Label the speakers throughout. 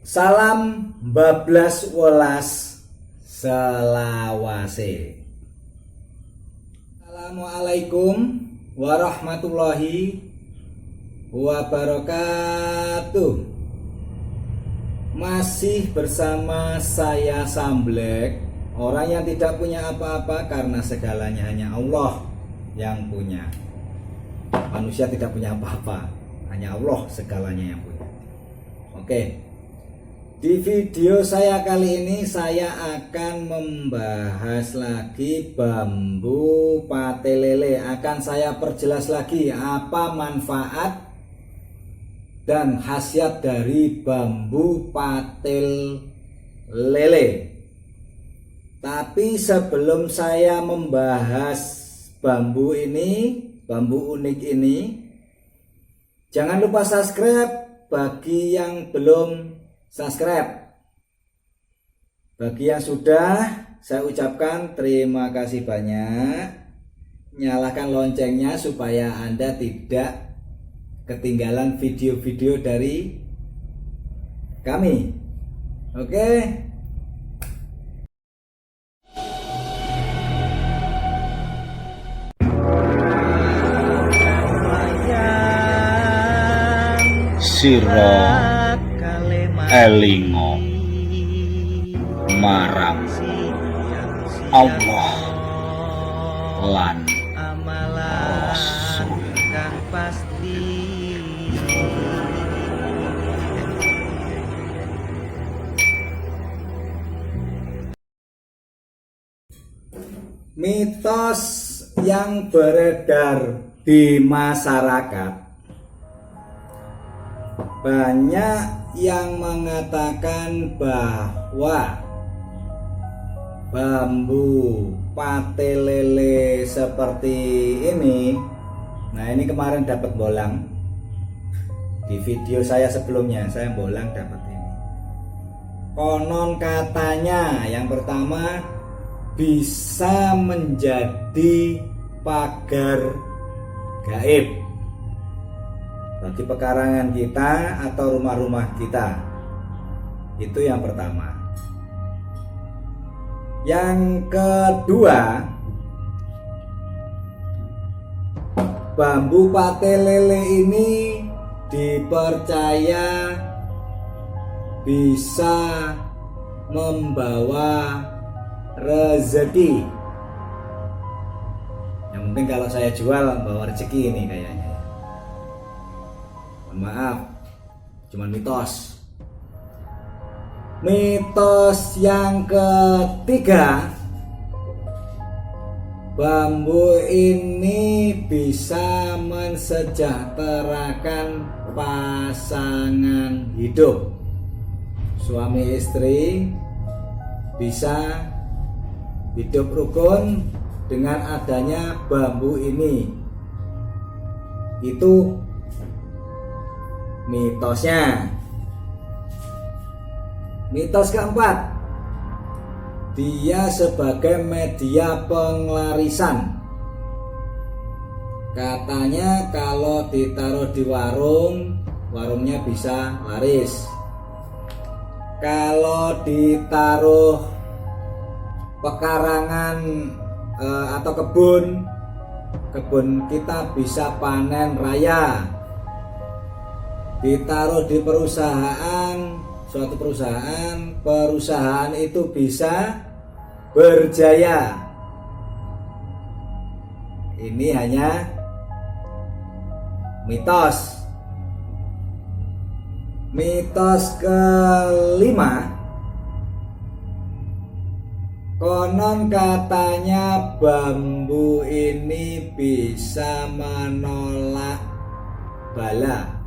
Speaker 1: Salam bablas welas selawase. Assalamualaikum warahmatullahi wabarakatuh. Masih bersama saya Samblek, orang yang tidak punya apa-apa karena segalanya hanya Allah yang punya. Manusia tidak punya apa-apa, hanya Allah segalanya yang punya. Oke. Di video saya kali ini saya akan membahas lagi bambu pate lele. Akan saya perjelas lagi apa manfaat dan khasiat dari bambu pate lele. Tapi sebelum saya membahas bambu ini, bambu unik ini, jangan lupa subscribe bagi yang belum subscribe. Bagi yang sudah, saya ucapkan terima kasih banyak. Nyalakan loncengnya supaya Anda tidak ketinggalan video-video dari kami. Oke.
Speaker 2: Siro elingo marang Allah lan Rasul.
Speaker 1: Mitos yang beredar di masyarakat, banyak yang mengatakan bahwa bambu pate lele seperti ini, nah ini kemarin dapat bolang di video saya sebelumnya, saya bolang dapat ini. Konon katanya yang pertama bisa menjadi pagar gaib bagi pekarangan kita atau rumah-rumah kita. Itu yang pertama. Yang kedua, bambu pate lele ini dipercaya bisa membawa rezeki. Yang penting kalau saya jual bawa rezeki ini kayaknya. Maaf, cuman mitos. Mitos yang ketiga, bambu ini bisa mensejahterakan pasangan hidup. Suami istri bisa hidup rukun dengan adanya bambu ini. Itu mitosnya. Mitos keempat, dia sebagai media penglarisan. Katanya kalau ditaruh di warung, warungnya bisa laris. Kalau ditaruh pekarangan atau kebun kita bisa panen raya. Ditaruh di suatu perusahaan itu bisa berjaya. Ini hanya mitos. Mitos kelima, konon katanya bambu ini bisa menolak bala.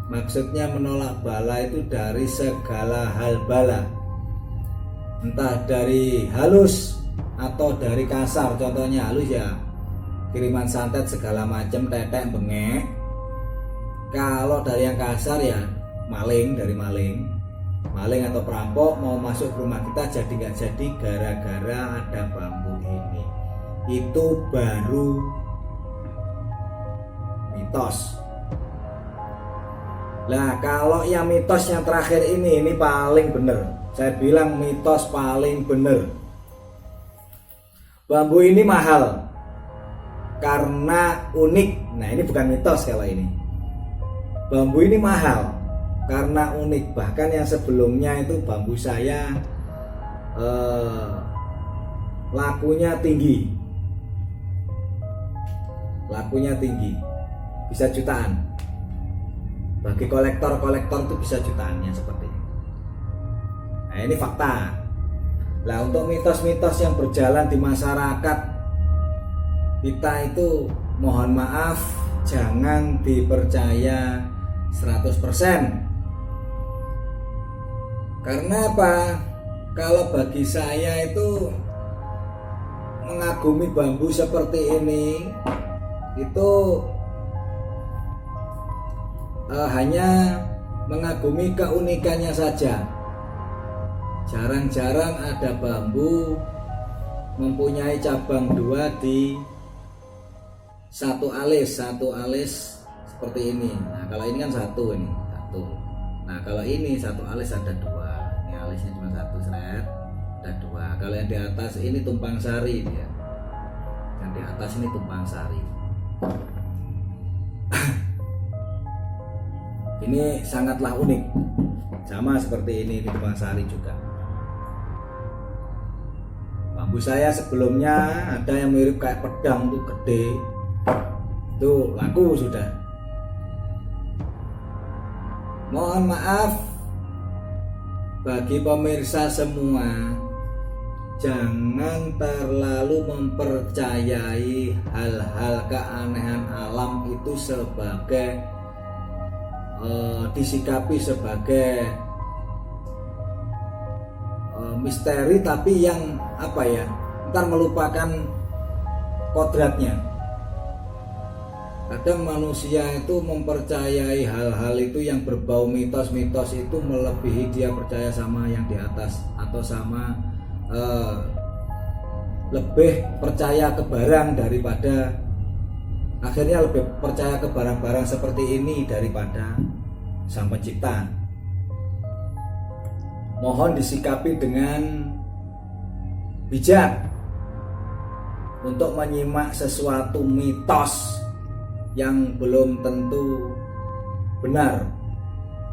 Speaker 1: Maksudnya menolak bala itu dari segala hal bala, entah dari halus atau dari kasar. Contohnya halus ya kiriman santet segala macam, tetek, bengek. Kalau dari yang kasar ya maling atau perampok mau masuk ke rumah kita jadi nggak jadi gara-gara ada bambu ini. Itu baru mitos. Nah, kalau yang mitos yang terakhir ini paling benar. Saya bilang mitos paling benar. Bambu ini mahal karena unik. Nah, ini bukan mitos kalau ini. Bambu ini mahal karena unik. Bahkan yang sebelumnya itu bambu saya lakunya tinggi. Lakunya tinggi. Bisa jutaan. Bagi kolektor-kolektor itu bisa jutaan yang seperti ini. Nah, ini fakta. Nah, untuk mitos-mitos yang berjalan di masyarakat kita itu mohon maaf jangan dipercaya 100%. Karena apa? Kalau bagi saya itu mengagumi bambu seperti ini itu hanya mengagumi keunikannya saja. Jarang-jarang ada bambu mempunyai cabang dua di satu alis seperti ini. Nah, kalau ini kan satu. Nah, kalau ini satu alis ada dua. Ini alisnya cuma satu seret, ada dua. Kalau yang di atas ini tumpang sari dia. Yang di atas ini tumpang sari. Ini sangatlah unik. Sama seperti ini tumpang sari juga. Bambu saya sebelumnya ada yang mirip kayak pedang tuh gede. Tuh laku sudah. Mohon maaf bagi pemirsa semua, jangan terlalu mempercayai hal-hal keanehan alam itu sebagai disikapi sebagai misteri, tapi yang apa ya, ntar melupakan kodratnya. Kadang manusia itu mempercayai hal-hal itu yang berbau mitos-mitos itu melebihi dia percaya sama yang di atas, atau sama lebih percaya ke barang daripada, akhirnya lebih percaya ke barang-barang seperti ini daripada Sang Pencipta. Mohon disikapi dengan bijak untuk menyimak sesuatu mitos yang belum tentu benar.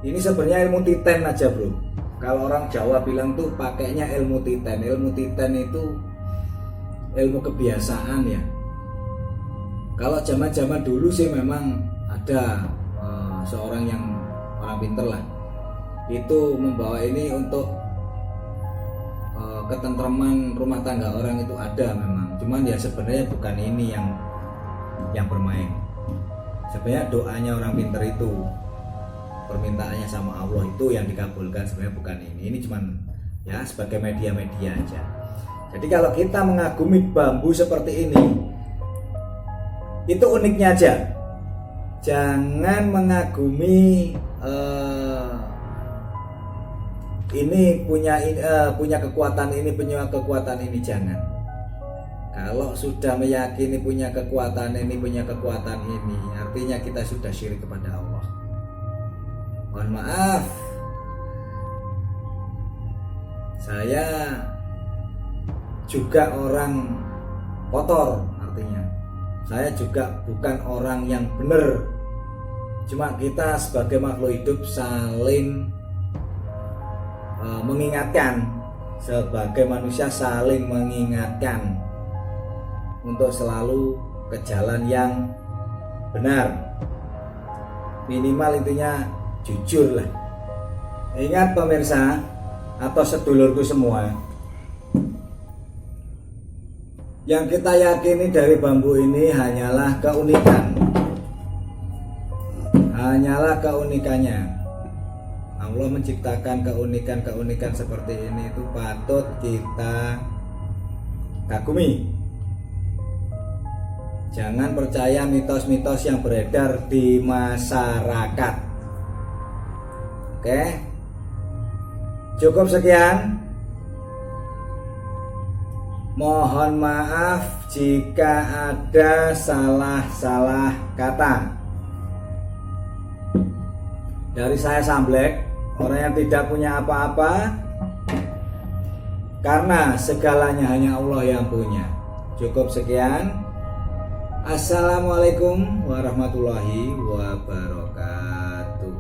Speaker 1: Ini sebenarnya ilmu titen aja bro. Kalau orang Jawa bilang tuh pakainya ilmu titen. Ilmu titen itu ilmu kebiasaan ya. Kalau zaman-zaman dulu sih memang ada seorang yang orang pinter lah, itu membawa ini untuk ketentraman rumah tangga orang itu ada memang. Cuman ya sebenarnya bukan ini yang bermain. Sebenarnya doanya orang pinter itu, permintaannya sama Allah itu yang dikabulkan, sebenarnya bukan ini. Ini cuman ya sebagai media-media aja. Jadi kalau kita mengagumi bambu seperti ini, itu uniknya aja. Jangan mengagumi ini punya kekuatan ini, punya kekuatan ini, jangan. Kalau sudah meyakini punya kekuatan ini, artinya kita sudah syirik kepada Allah. Mohon maaf, saya juga orang kotor, artinya saya juga bukan orang yang benar. Cuma kita sebagai makhluk hidup saling mengingatkan, sebagai manusia saling mengingatkan untuk selalu ke jalan yang benar. Minimal intinya jujur lah. Ingat pemirsa atau sedulurku semua, yang kita yakini dari bambu ini hanyalah keunikan. Hanyalah keunikannya. Allah menciptakan keunikan-keunikan seperti ini, itu patut kita kagumi. Jangan percaya mitos-mitos yang beredar di masyarakat. Oke, cukup sekian. Mohon maaf jika ada salah-salah kata. Dari saya Samblek, orang yang tidak punya apa-apa karena segalanya hanya Allah yang punya. Cukup sekian. Assalamualaikum warahmatullahi wabarakatuh.